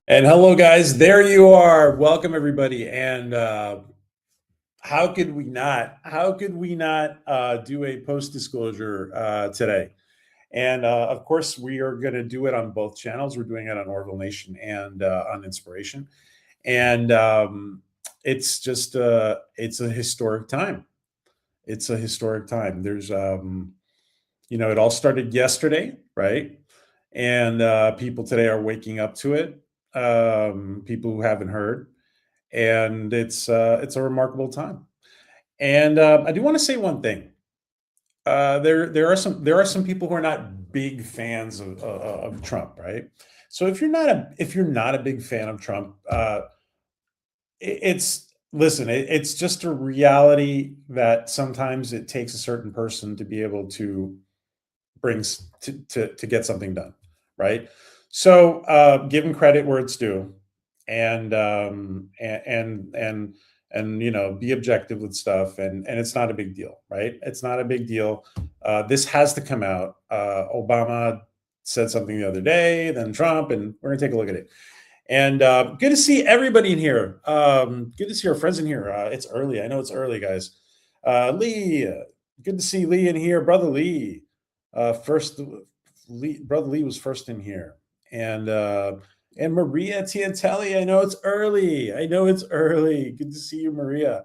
And hello, guys. There you are. Welcome, everybody. And how could we not? How could we not do a post disclosure today? And of course, we are going to do it on both channels. We're doing it on Orville Nation and on Inspiration. And it's just it's a historic time. It's a historic time. It all started yesterday, right? And people today are waking up to it. People who haven't heard, and it's a remarkable time. And I do want to say one thing. There are some people who are not big fans of Trump, right? So if you're not a big fan of Trump, it's listen. It's just a reality that sometimes it takes a certain person to be able to to get something done, right? So give him credit where it's due, and be objective with stuff, and it's not a big deal, right? It's not a big deal. This has to come out. Obama said something the other day, then Trump, and we're gonna take a look at it. And good to see everybody in here. Good to see our friends in here. It's early. I know it's early, guys. Lee, good to see Lee in here. Brother Lee, first, Brother Lee was first in here. And Maria Tiantelli, I know it's early. I know it's early. Good to see you, Maria.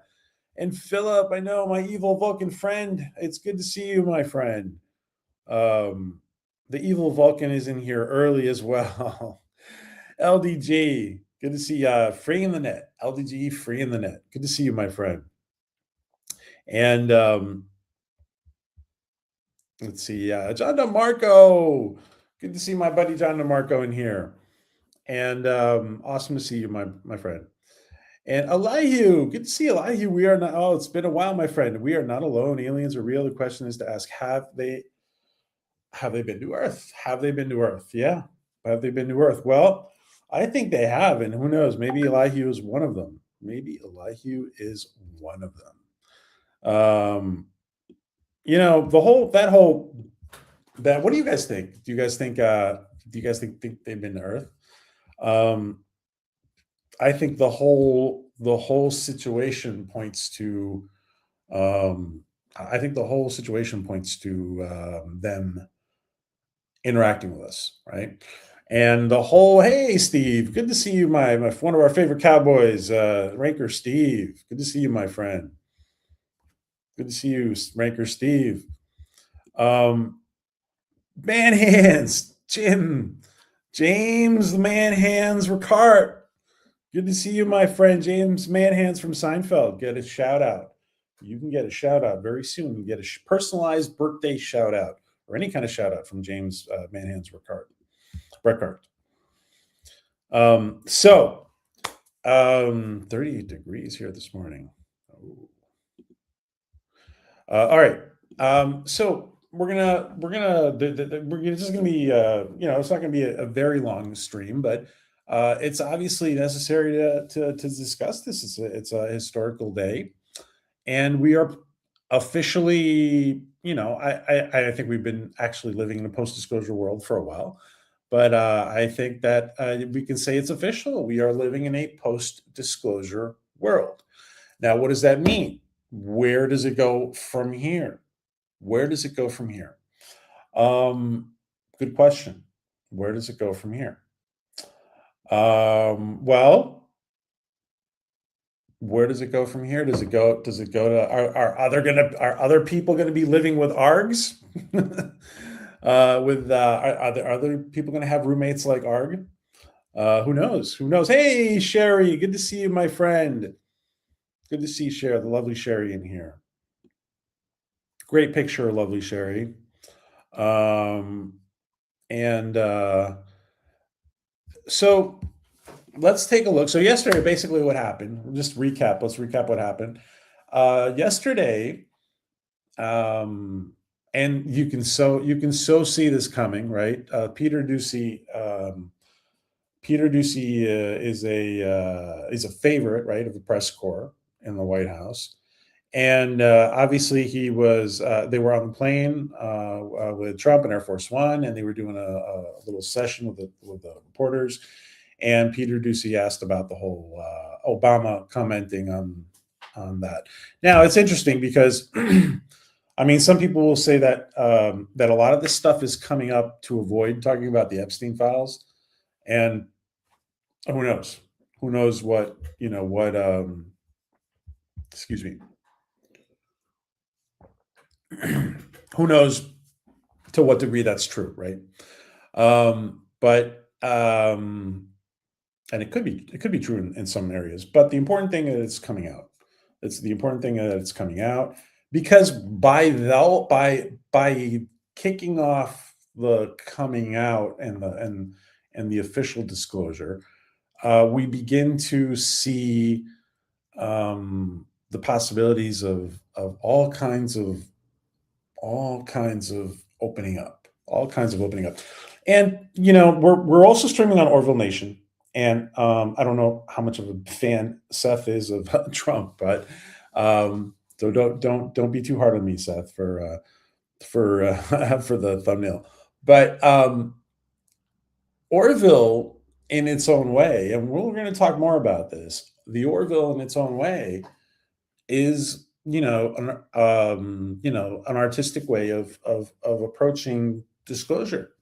And Philip, I know my evil Vulcan friend. It's good to see you, my friend. Um, the evil Vulcan is in here early as well. LDG, good to see free in the net. LDG, free in the net. Good to see you, my friend. And let's see, John DeMarco. Good to see my buddy John DeMarco in here. And awesome to see you, my friend. And Elihu, good to see Elihu. We are not. Oh, it's been a while, my friend. We are not alone. Aliens are real. The question is to ask: Have they been to Earth? Have they been to Earth? Yeah, have they been to Earth? Well, I think they have, and who knows? Maybe Elihu is one of them. Maybe Elihu is one of them. The whole that whole that. What do you guys think? Do you guys think? Do you guys think they've been to Earth? Um, I think the whole situation points to. I think the whole situation points to them interacting with us, right? And the whole, hey, Steve, good to see you, my one of our favorite cowboys, Ranker Steve. Good to see you, my friend. Good to see you, Ranker Steve. Um, Man Hands, Jim, James, the Man Hands Ricard. Good to see you, my friend James Man Hands from Seinfeld. Get a shout out. You can get a shout out very soon. You can get a personalized birthday shout out or any kind of shout out from James Man Hands Ricard. Ricard. 38 degrees here this morning. Oh. All right. So this is gonna be it's not gonna be a very long stream, but it's obviously necessary to discuss this. It's a historical day, and we are officially, I think we've been actually living in a post-disclosure world for a while, but I think that we can say it's official. We are living in a post-disclosure world. Now, what does that mean? Where does it go from here? Where does it go from here? Um, Good question. Where does it go from here? Well, where does it go from here? Does it go to are other people gonna be living with ARGs? Are there other people gonna have roommates like ARG? Who knows? Who knows? Hey, Sherry, good to see you, my friend. Good to see Sherry, the lovely Sherry in here. Great picture, lovely Sherry. Um, and so let's take a look. So yesterday, basically, what happened? We'll just recap. Let's recap what happened. Yesterday, and you can so see this coming, right? Peter Ducey. Peter Ducey is a favorite, right, of the press corps in the White House, and obviously they were on the plane with Trump and Air Force One, and they were doing a little session with the reporters, And Peter Ducey asked about the whole Obama commenting on that. Now it's interesting because I mean, some people will say that that a lot of this stuff is coming up to avoid talking about the Epstein files, and who knows? Who knows what what? Excuse me. Who knows to what degree that's true, right? But and it could be true in some areas. But the important thing is it's coming out. It's the important thing that it's coming out because by kicking off the coming out and the official disclosure, we begin to see the possibilities of all kinds of opening up, and we're also streaming on Orville Nation, and I don't know how much of a fan Seth is of Trump, but so don't be too hard on me, Seth, for for the thumbnail, but Orville in its own way, and we're going to talk more about this. The Orville in its own way is an artistic way of approaching disclosure,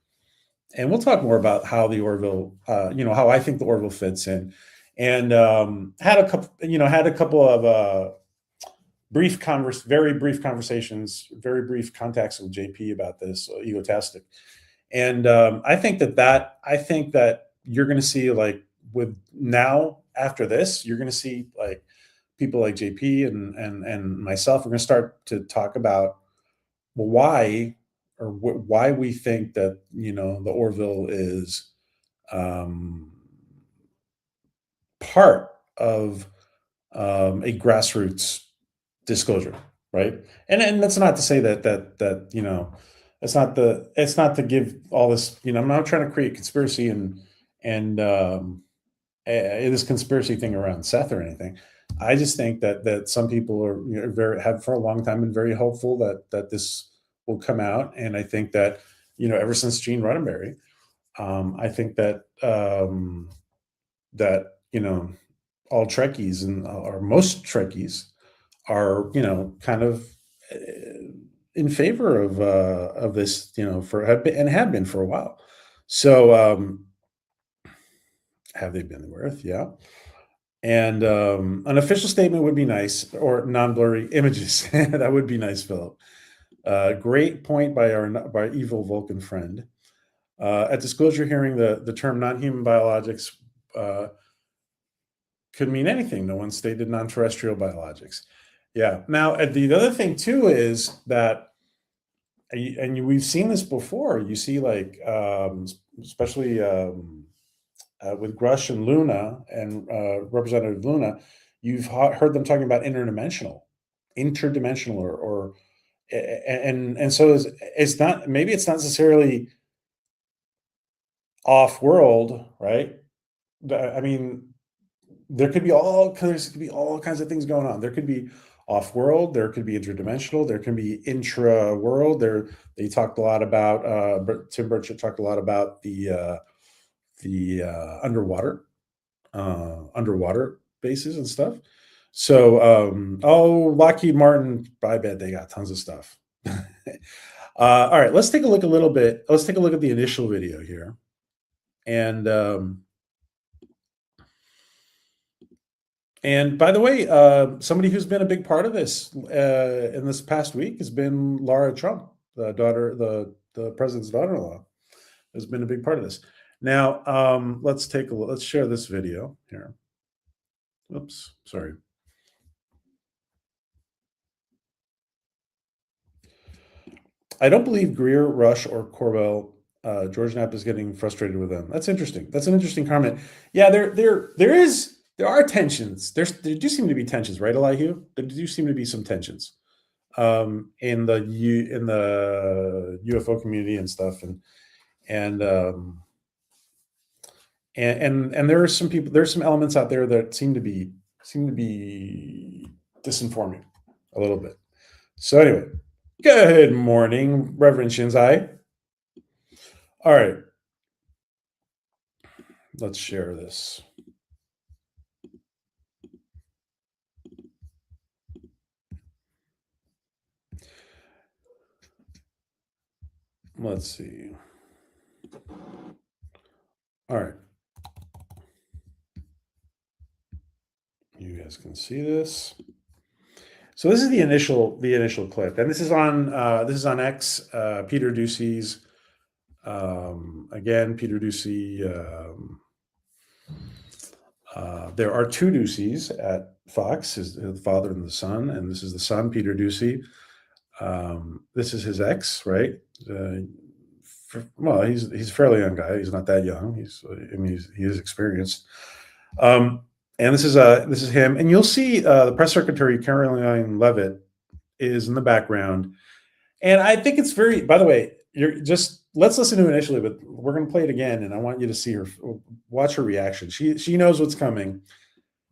and we'll talk more about how the Orville, how I think the Orville fits in, and had a couple of very brief conversations, very brief contacts with JP about this, Egotastic, and I think that you're going to see, like, with now after this, you're going to see, like, people like JP and myself are going to start to talk about, well, why we think that the Orville is part of a grassroots disclosure, right? And that's not to say that it's not to give all this. I'm not trying to create conspiracy and this conspiracy thing around Seth or anything. I just think that some people are have for a long time been very hopeful that this will come out, and I think that ever since Gene Roddenberry, I think that that all Trekkies or most Trekkies are kind of in favor of this have been for a while. So have they been worth? Yeah. And an official statement would be nice, or non-blurry images. That would be nice, Philip. Great point by evil Vulcan friend. At disclosure hearing, the term non-human biologics could mean anything. No one stated non-terrestrial biologics. Yeah. Now, the other thing too is that, and we've seen this before. You see, like, especially with Grush and Luna and Representative Luna, you've heard them talking about interdimensional, or and so it's not, maybe it's not necessarily off world, right? I mean, there could be all kinds of things going on. There could be off world, there could be interdimensional, there can be intra world. They talked a lot about Tim Burchett talked a lot about the underwater bases and stuff. So Lockheed Martin, I bet they got tons of stuff. All right, let's take a look let's take a look at the initial video here. And by the way, somebody who's been a big part of this in this past week has been Lara Trump, the president's daughter-in-law, has been a big part of this. Now, let's take a look. Let's share this video here. Oops, sorry. I don't believe Greer, Rush, or Corbell. George Knapp is getting frustrated with them. That's interesting. That's an interesting comment. Yeah, there are tensions. There do seem to be tensions, right, Elihu? There do seem to be some tensions in the UFO community and stuff, and there are some people. There's some elements out there that seem to be disinforming a little bit. So anyway, good morning, Reverend Shinzai. All right. Let's share this. Let's see. All right. You guys can see this. So this is the initial clip, and this is on X. Peter Doocy's again. Peter Doocy. There are two Ducys at Fox: the father and the son, and this is the son, Peter Doocy. This is his ex, right? Well, he's a fairly young guy. He's not that young. He is experienced. And this is him, and you'll see the press secretary Karoline Leavitt is in the background, and I think it's very. By the way, let's listen to it initially, but we're going to play it again, and I want you to see her, watch her reaction. She knows what's coming.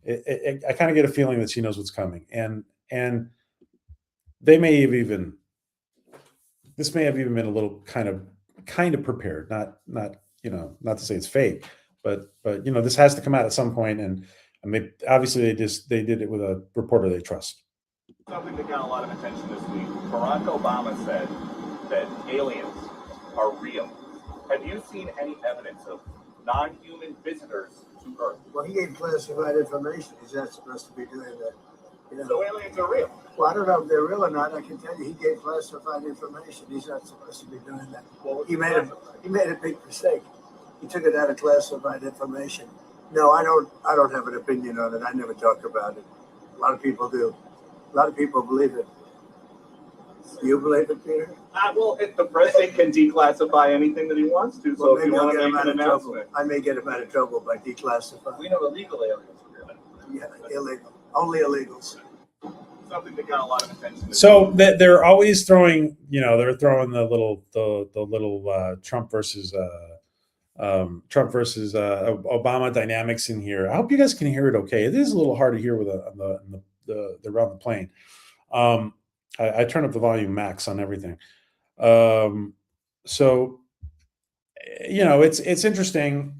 I kind of get a feeling that she knows what's coming, and they may have even. This may have even been a little kind of prepared, not not to say it's fake, but this has to come out at some point, and they obviously they did it with a reporter they trust. Something that got a lot of attention this week. Barack Obama said that aliens are real. Have you seen any evidence of non-human visitors to Earth? Well, he gave classified information. He's not supposed to be doing that. So aliens are real. Well, I don't know if they're real or not. I can tell you, he gave classified information. He's not supposed to be doing that. Well, he made a big mistake. He took it out of classified information. No, I don't have an opinion on it. I never talk about it. A lot of people do. A lot of people believe it. Do you believe it, Peter? Well, if the president can declassify anything that he wants to, so if you want to make an announcement. I may get him out of trouble by declassifying. We know illegal aliens are real. Yeah, illegal. Only illegals. Something that got a lot of attention. So they're always throwing, they're throwing the little Trump versus Obama dynamics in here. I hope you guys can hear it okay. It is a little hard to hear with the around the plane. I turn up the volume max on everything. So it's interesting.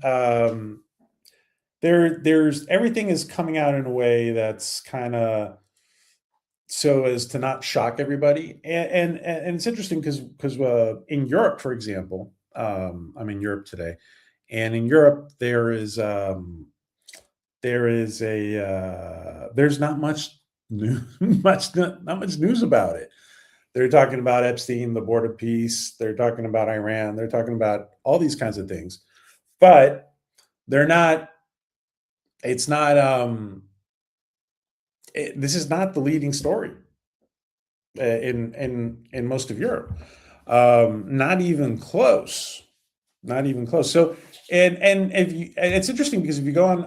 There's everything is coming out in a way that's kind of so as to not shock everybody, and it's interesting because in Europe, for example, I'm in Europe today, and in Europe there's not much news, not much news about it. They're talking about Epstein, the board of peace. They're talking about Iran. They're talking about all these kinds of things, but they're not. It's not. This is not the leading story in most of Europe. Not even close. Not even close. So, and it's interesting because if you go on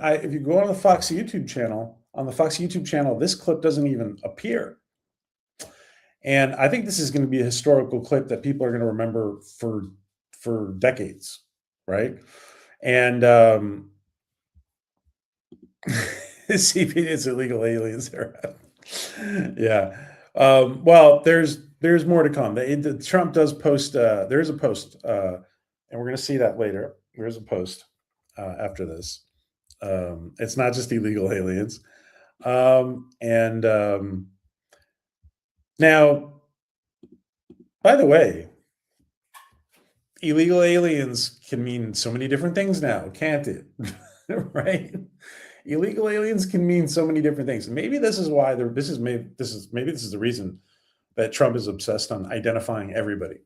the Fox YouTube channel, this clip doesn't even appear. And I think this is going to be a historical clip that people are going to remember for decades, right? And it's illegal aliens. Yeah. Well, there's more to come. Trump does post. There is a post, and we're going to see that later. There is a post after this. It's not just illegal aliens. Now, by the way, illegal aliens can mean so many different things now, can't it? Right? Illegal aliens can mean so many different things. Maybe this is why this is the reason that Trump is obsessed on identifying everybody.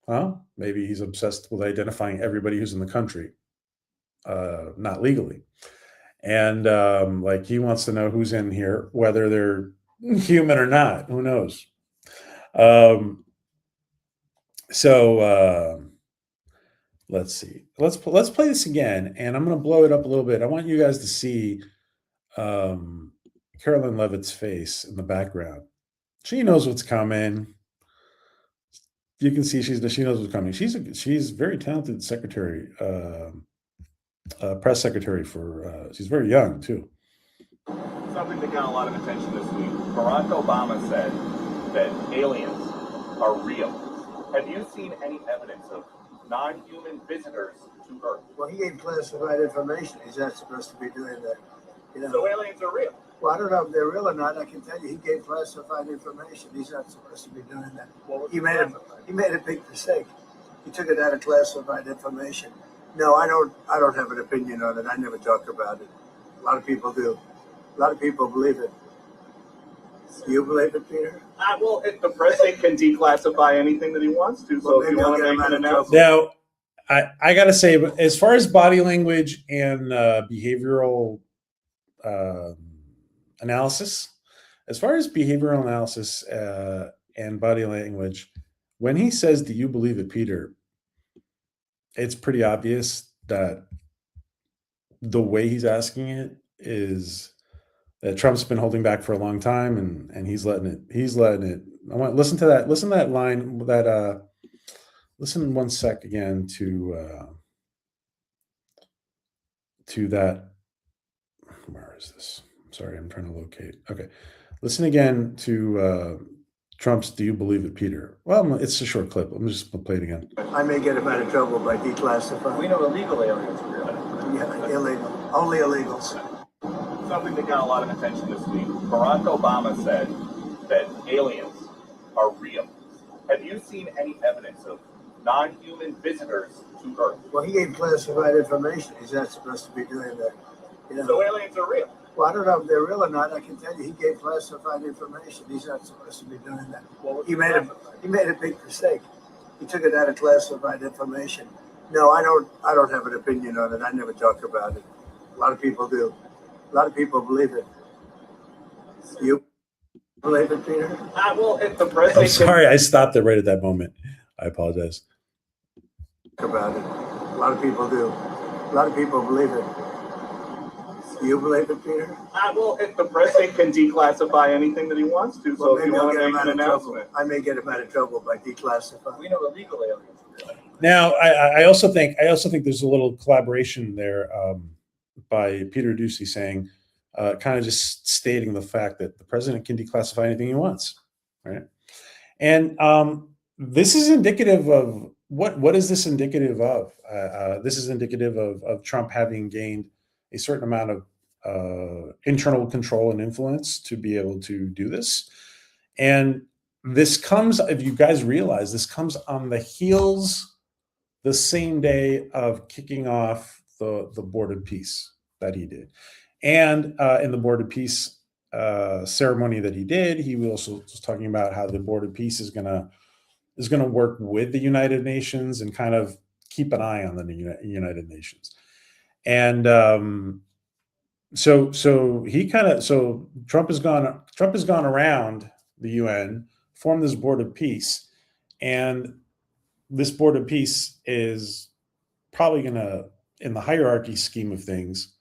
Huh? Maybe he's obsessed with identifying everybody who's in the country, not legally. And like he wants to know who's in here, whether they're human or not. Who knows? Let's see. Let's play this again, and I'm going to blow it up a little bit. I want you guys to see Karoline Leavitt's face in the background. She knows what's coming. You can see she knows what's coming. She's a very talented secretary, press secretary for. She's very young too. Something that got a lot of attention this week. Barack Obama said that aliens are real. Have you seen any evidence of non-human visitors to Earth. Well, he gave classified information. He's not supposed to be doing that. You know. So aliens are real. Well, I don't know if they're real or not. I can tell you, he gave classified information. He's not supposed to be doing that. Well, He made a big mistake. He took it out of classified information. No, I don't have an opinion on it. I never talk about it. A lot of people do. A lot of people believe it. Do you believe it, Peter? Well, the president can declassify anything that he wants to. So Well, if you maybe I'll want get to him make out an of trouble. announcement, Now, I gotta say, as far as body language and behavioral analysis, as far as behavioral analysis and body language, when he says, "Do you believe it, Peter?" it's pretty obvious that the way he's asking it is that Trump's been holding back for a long time, and he's letting it. I want listen to that line. Listen 1 sec again to that. Where is this? Sorry, I'm trying to locate. Okay, listen again to Trump's "Do you believe it, Peter?" Well, it's a short clip. I'm just gonna play it again. I may get him out of trouble by declassifying. we know illegal aliens are real. Yeah, illegal. Only illegals. Something that got a lot of attention this week. Barack Obama said that aliens are real. Have you seen any evidence of non-human visitors to Earth? Well, he gave classified information. He's not supposed to be doing that. You know. So aliens are real. Well, I don't know if they're real or not. I can tell you, he gave classified information. He's not supposed to be doing that. Well, He made a big mistake. He took it out of classified information. No, I don't have an opinion on it. I never talk about it. A lot of people do. A lot of people believe it. Do you believe it, Peter? Well, if the president I'm sorry, I stopped it right at that moment. I apologize. Talk about it. A lot of people do. A lot of people believe it. Do you believe it, Peter? well, if the president can declassify anything that he wants to. So Well, if you maybe I'll want get to him make out an of trouble. announcement, I may get him out of trouble by declassifying. we know illegal aliens are real. Now, I also think there's a little collaboration there by Peter Doocy saying, kind of just stating the fact that the president can declassify anything he wants, right? And this is indicative of what is this indicative of? This is indicative of Trump having gained a certain amount of internal control and influence to be able to do this. And this comes, if you guys realize, this comes on the heels the same day of kicking off the board of peace that he did. And in the board of peace ceremony that he did, he also was talking about how the board of peace is gonna work with the United Nations and kind of keep an eye on the United Nations. And so Trump has gone around the UN, formed this board of peace, and this board of peace is probably gonna, in the hierarchy scheme of things,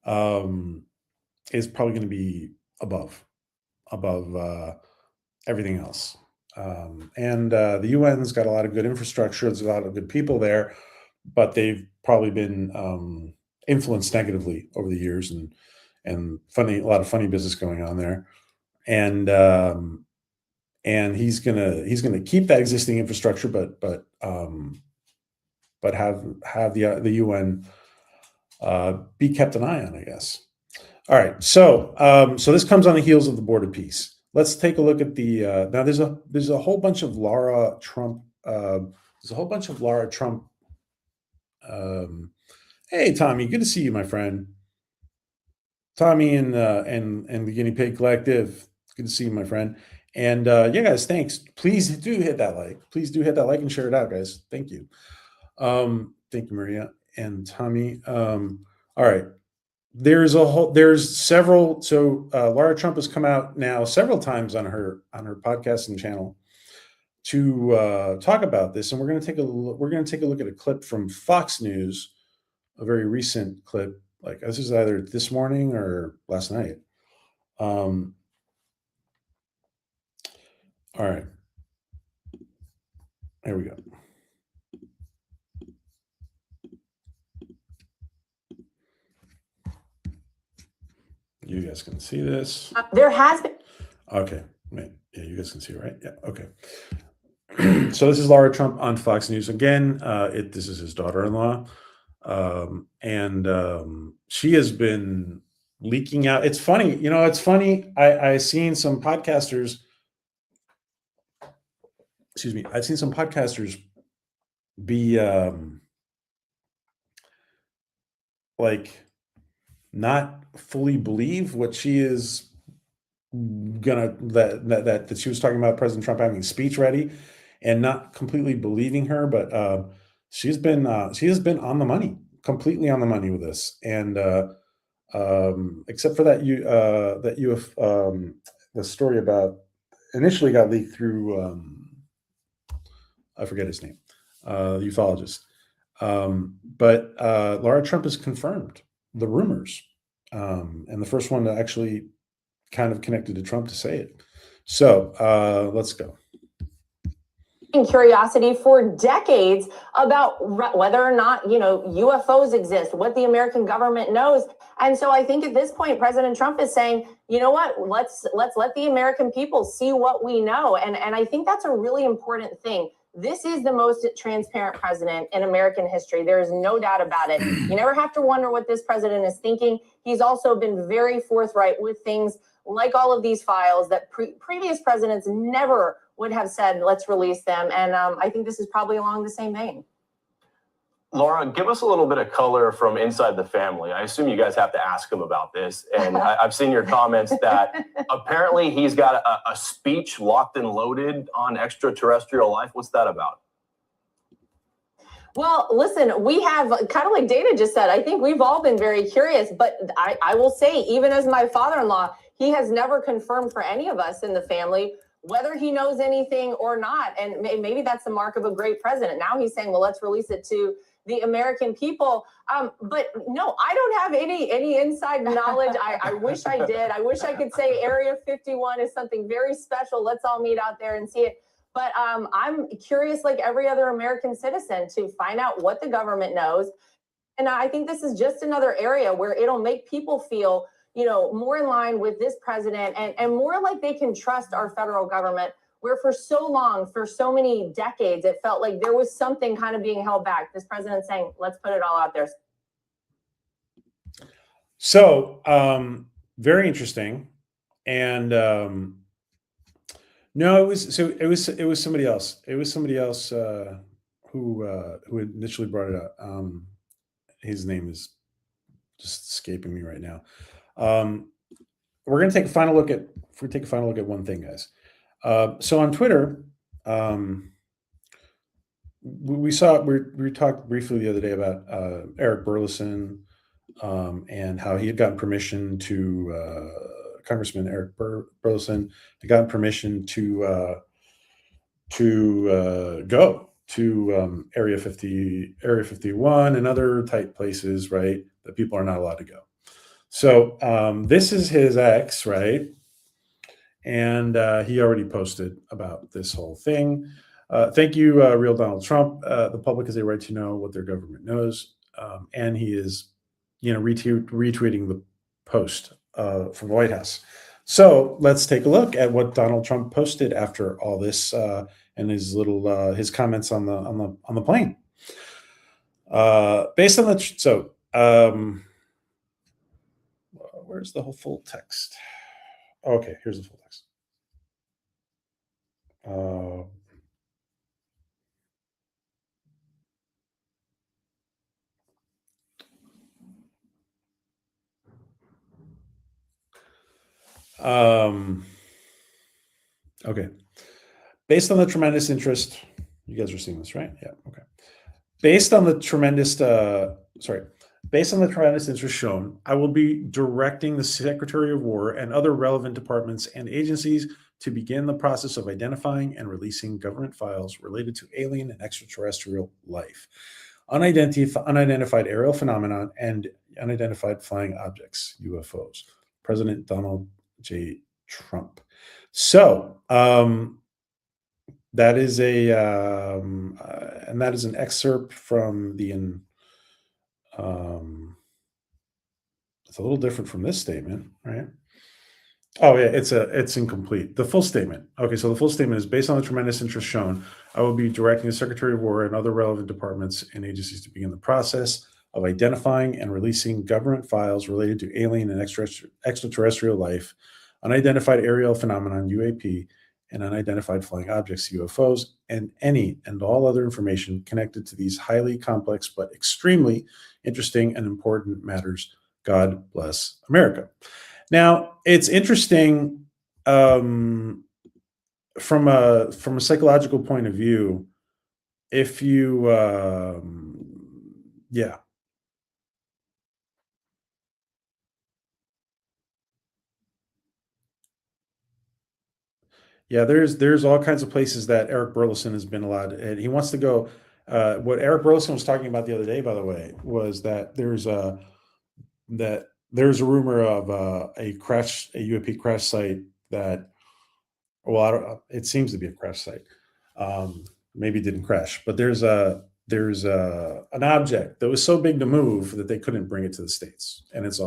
is probably going to be above everything else. And the UN's got a lot of good infrastructure. There's a lot of good people there, but they've probably been influenced negatively over the years, and a lot of funny business going on there. And he's gonna keep that existing infrastructure, but have the UN be kept an eye on, I guess. All right, so this comes on the heels of the board of peace. Let's take a look at the now. There's a whole bunch of Lara Trump. Hey, Tommy, good to see you, my friend. Tommy and the Guinea Pig Collective. Good to see you, my friend. And yeah, guys, thanks. Please do hit that like. Please do hit that like and share it out, guys. Thank you. Thank you, Maria and Tommy. All right. There's several. So Lara Trump has come out now several times on her podcast and channel to talk about this, and we're going to take a look at a clip from Fox News, a very recent clip. Like this is either this morning or last night. All right, here we go. You guys can see this. There has been. Okay. Wait. Yeah, you guys can see it, right? Yeah. Okay. So this is Laura Trump on Fox News again. This is his daughter-in-law, and she has been leaking out. It's funny, It's funny. I seen some podcasters. Excuse me. I've seen some podcasters be like not fully believe what she is that she was talking about President Trump having a speech ready, and not completely believing her, but she has been on the money, completely on the money with this, and except for the story about initially got leaked through I forget his name, the ufologist, but Laura Trump has confirmed the rumors, and the first one to actually kind of connected to Trump to say it. So let's go. Curiosity for decades about whether or not UFOs exist, what the American government knows. And so I think at this point President Trump is saying, you know what, let's let the American people see what we know. And I think that's a really important thing. This is the most transparent president in American history. There is no doubt about it. You never have to wonder what this president is thinking. He's also been very forthright with things like all of these files that previous presidents never would have said, let's release them. And I think this is probably along the same vein. Laura, give us a little bit of color from inside the family. I assume you guys have to ask him about this. And I've seen your comments that apparently he's got a speech locked and loaded on extraterrestrial life. What's that about? Well, listen, we have, kind of like Dana just said, I think we've all been very curious, but I will say, even as my father-in-law, he has never confirmed for any of us in the family whether he knows anything or not. And maybe that's the mark of a great president. Now he's saying, well, let's release it to the American people. But no, I don't have any inside knowledge. I wish I did. I wish I could say Area 51 is something very special. Let's all meet out there and see it. But I'm curious, like every other American citizen, to find out what the government knows. And I think this is just another area where it'll make people feel, more in line with this president and more like they can trust our federal government, where for so long, for so many decades, it felt like there was something kind of being held back. This president saying, let's put it all out there. So very interesting. And no, it was somebody else. It was somebody else who initially brought it up. His name is just escaping me right now. We're going to take a final look at one thing, guys. So on Twitter, we talked briefly the other day about Eric Burleson and how he had gotten permission to Congressman Eric Burleson had gotten permission to go to Area 51 and other tight places, right, that people are not allowed to go. So this is his ex, right? And he already posted about this whole thing. Thank you, real Donald Trump. The public has a right to know what their government knows. And he is, retweeting the post from the White House. So let's take a look at what Donald Trump posted after all this and his his comments on the plane. Based on where's the whole full text? Okay, here's the full text. Okay. Based on the tremendous interest, you guys are seeing this, right? Yeah. Okay. Based on the tremendous interest shown, I will be directing the Secretary of War and other relevant departments and agencies to begin the process of identifying and releasing government files related to alien and extraterrestrial life, unidentified aerial phenomenon, and unidentified flying objects, UFOs. President Donald J. Trump. So that is and that is an excerpt from the. It's a little different from this statement, right? Oh yeah, it's incomplete. The full statement. Okay, so the full statement is based on the tremendous interest shown, I will be directing the Secretary of War and other relevant departments and agencies to begin the process of identifying and releasing government files related to alien and extraterrestrial life, unidentified aerial phenomenon (UAP), and unidentified flying objects (UFOs), and any and all other information connected to these highly complex but extremely interesting and important matters. God bless America. Now, it's interesting from a psychological point of view. If you, yeah, yeah, there's all kinds of places that Eric Burleson has been allowed, and he wants to go. What Eric Burleson was talking about the other day, by the way, was that there's a rumor of a UAP crash site that, well, I don't, it seems to be a crash site. Maybe it didn't crash, but there's an object that was so big to move that they couldn't bring it to the States, and it's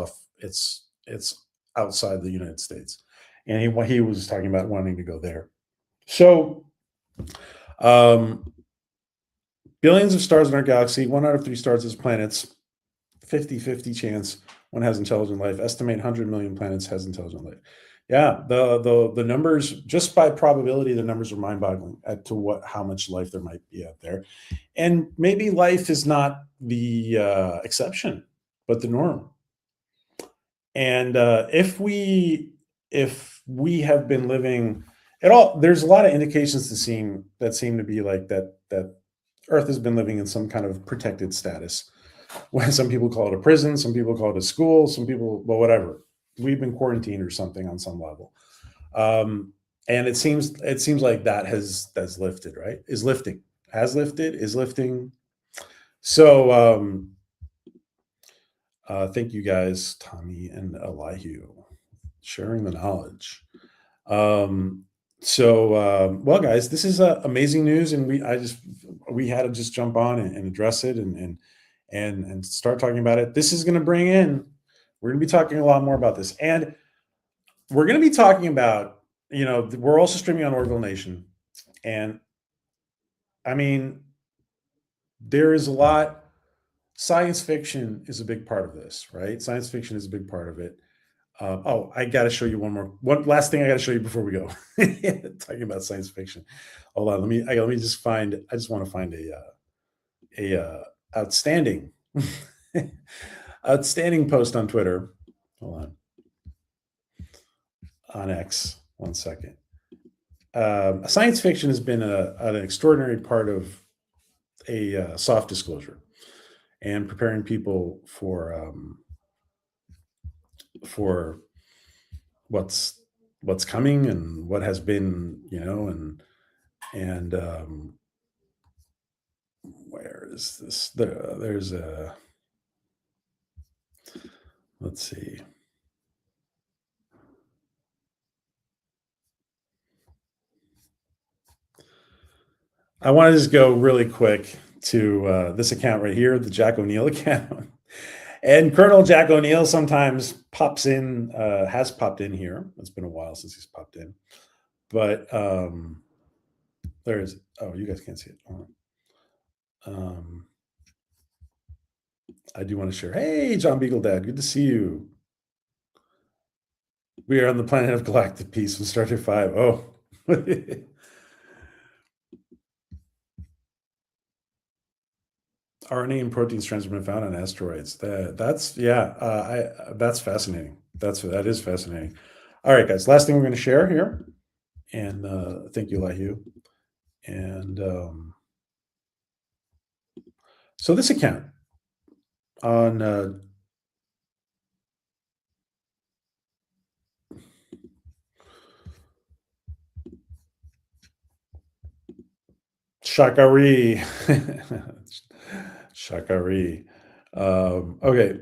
outside the United States, and he was talking about wanting to go there. So, billions of stars in our galaxy, 1 out of 3 stars is planets, 50-50 chance one has intelligent life. Estimate 100 million planets has intelligent life. Yeah, the numbers, just by probability, the numbers are mind-boggling as to how much life there might be out there. And maybe life is not the exception, but the norm. And if we have been living at all, there's a lot of indications that seem to be like that Earth has been living in some kind of protected status. When some people call it a prison, some people call it a school, some people, well, whatever. We've been quarantined or something on some level, and it seems like that's lifted, right? Is lifting. So thank you guys, Tommy and Elihu, sharing the knowledge. Well, guys, this is amazing news, and we had to just jump on and address it and start talking about it. This is going to bring in. We're going to be talking a lot more about this, and we're going to be talking about. We're also streaming on Orville Nation, and I mean, there is a lot. Science fiction is a big part of this, right? Science fiction is a big part of it. I got to show you one last thing I got to show you before we go. Talking about science fiction. Hold on, let me just find. I just want to find a outstanding post on Twitter. Hold on X. 1 second. Science fiction has been an extraordinary part of a soft disclosure and preparing people for what's coming and what has been, and where is this? There's a, let's see. I want to just go really quick to this account right here, the Jack O'Neill account. And Colonel Jack O'Neill sometimes has popped in here. It's been a while since he's popped in. But you guys can't see it. I do want to share. Hey, John Beagle Dad, good to see you. We are on the planet of galactic peace from Star Trek 5. Oh. RNA and protein strands have been found on asteroids. That's fascinating. That is fascinating. All right, guys. Last thing we're going to share here, and thank you, Elihu. And so this account on Shakari. Shakari. Okay.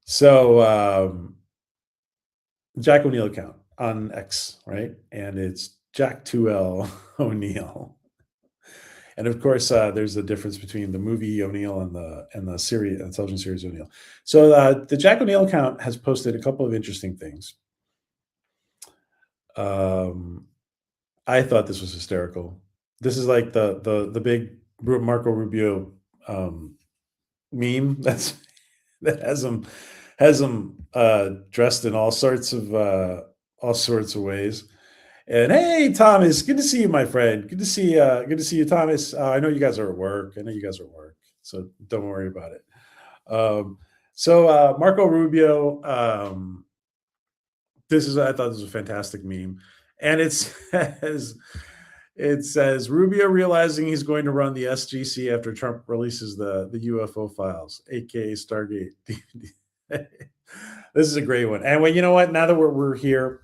So Jack O'Neill account on X, right? And it's Jack 2L O'Neill. And of course, there's a difference between the movie O'Neill and the series, television series O'Neill. So the Jack O'Neill account has posted a couple of interesting things. I thought this was hysterical. This is like the big Marco Rubio meme that has him dressed in all sorts of ways. And hey, Thomas, good to see you, my friend. Good to see you, Thomas. I know you guys are at work. So don't worry about it. So Marco Rubio, I thought this was a fantastic meme, and it says Rubio realizing he's going to run the SGC after Trump releases the UFO files, aka Stargate. This is a great one. And well, you know what? Now that we're here,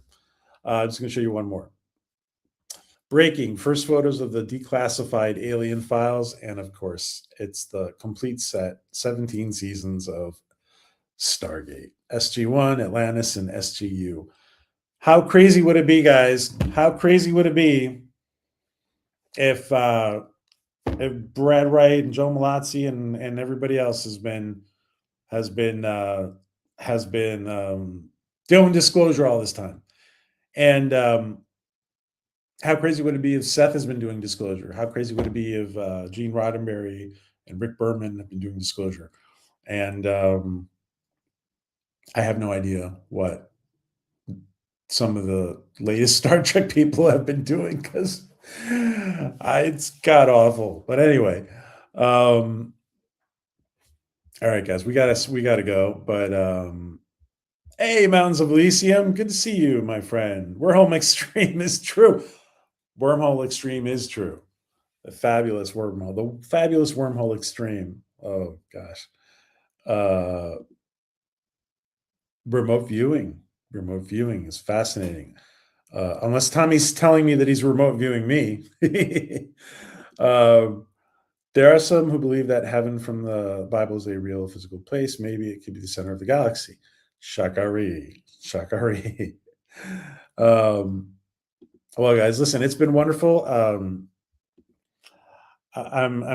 I'm just going to show you one more. Breaking first photos of the declassified alien files, and of course, it's the complete set, 17 seasons of Stargate, SG-1, Atlantis, and SGU. How crazy would it be, guys? How crazy would it be if Brad Wright and Joe Malazzi and everybody else has been doing disclosure all this time? And how crazy would it be if Seth has been doing disclosure? How crazy would it be if Gene Roddenberry and Rick Berman have been doing disclosure? And I have no idea what some of the latest Star Trek people have been doing, because it's god awful. But anyway, all right, guys, we gotta go. But hey, Mountains of Elysium, good to see you, my friend. Wormhole Extreme is true. Wormhole Extreme is true. The fabulous Wormhole Extreme. Oh gosh. Remote viewing is fascinating. Unless Tommy's telling me that he's remote viewing me. There are some who believe that heaven from the Bible is a real physical place. Maybe it could be the center of the galaxy. Shakari. Well, guys, listen, it's been wonderful. I'm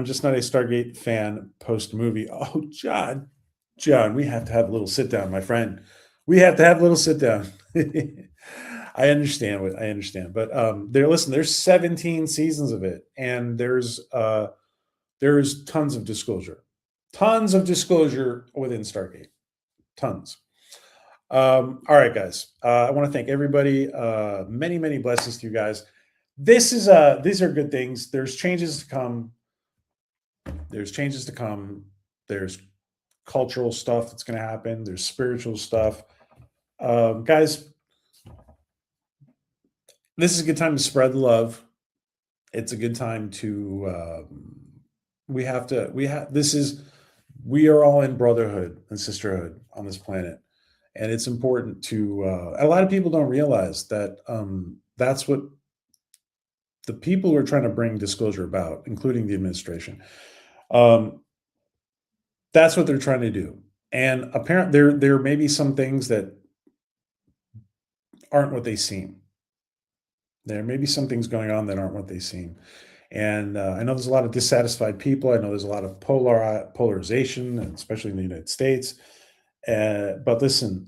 just not a Stargate fan post movie. Oh, John, we have to have a little sit down, my friend. We have to have a little sit down. I understand, but there's 17 seasons of it, and there's tons of disclosure within Stargate, tons. All right, guys. I want to thank everybody. Many blessings to you guys. These are good things. There's changes to come. There's cultural stuff that's going to happen. There's spiritual stuff. Guys, this is a good time to spread the love. It's a good time to, we are all in brotherhood and sisterhood on this planet. And it's important to, a lot of people don't realize that that's what the people who are trying to bring disclosure about, including the administration. That's what they're trying to do. And apparently there may be some things that aren't what they seem. There may be some things going on that aren't what they seem. And I know there's a lot of dissatisfied people. I know there's a lot of polarization, especially in the United States. But listen,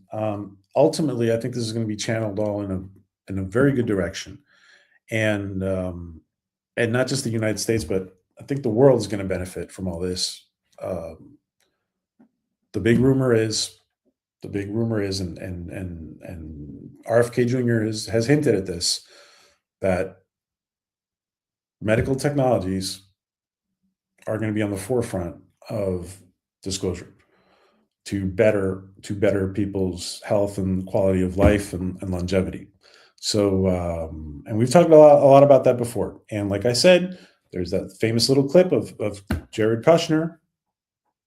ultimately, I think this is going to be channeled all in a very good direction. And not just the United States, but I think the world is going to benefit from all this. The big rumor is, and RFK Jr. has hinted at this, that medical technologies are going to be on the forefront of disclosure to better people's health and quality of life and longevity. So, and we've talked a lot about that before. And like I said, there's that famous little clip of Jared Kushner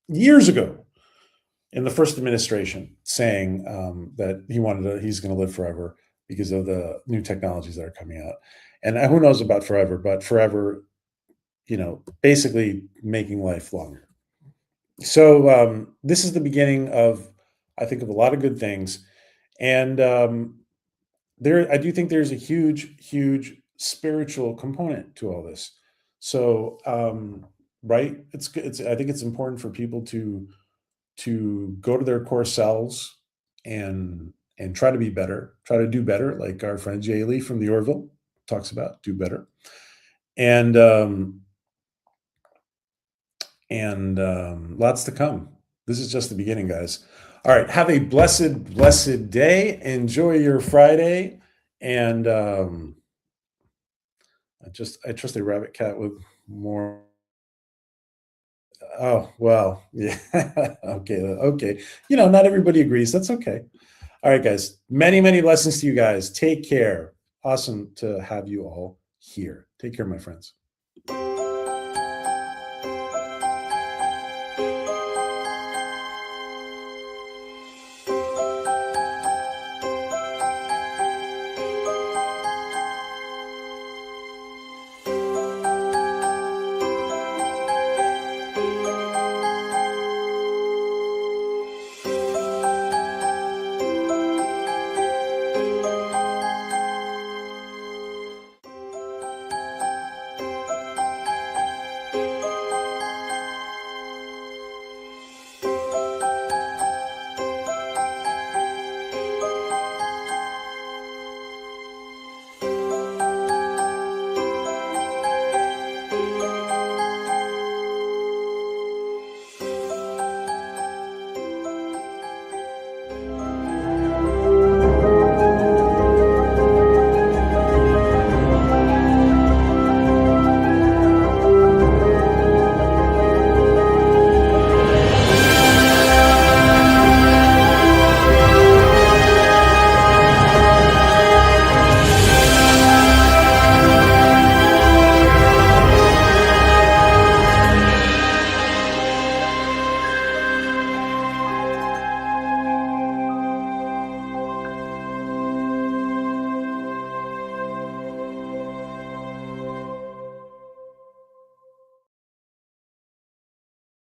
years ago in the first administration saying that he's going to live forever because of the new technologies that are coming out. And who knows about forever, but forever, basically making life longer. So this is the beginning of, I think, of a lot of good things. And I do think there's a huge spiritual component to all this. So, right. I think it's important for people to go to their core selves and and try to be better, try to do better, like our friend Jay Lee from the Orville talks about, do better. And lots to come. This is just the beginning, guys. All right, have a blessed day. Enjoy your Friday, and I trust a rabbit cat with more. Oh well, yeah. Okay. You know, not everybody agrees. That's okay. All right, guys. Many lessons to you guys. Take care. Awesome to have you all here. Take care, my friends.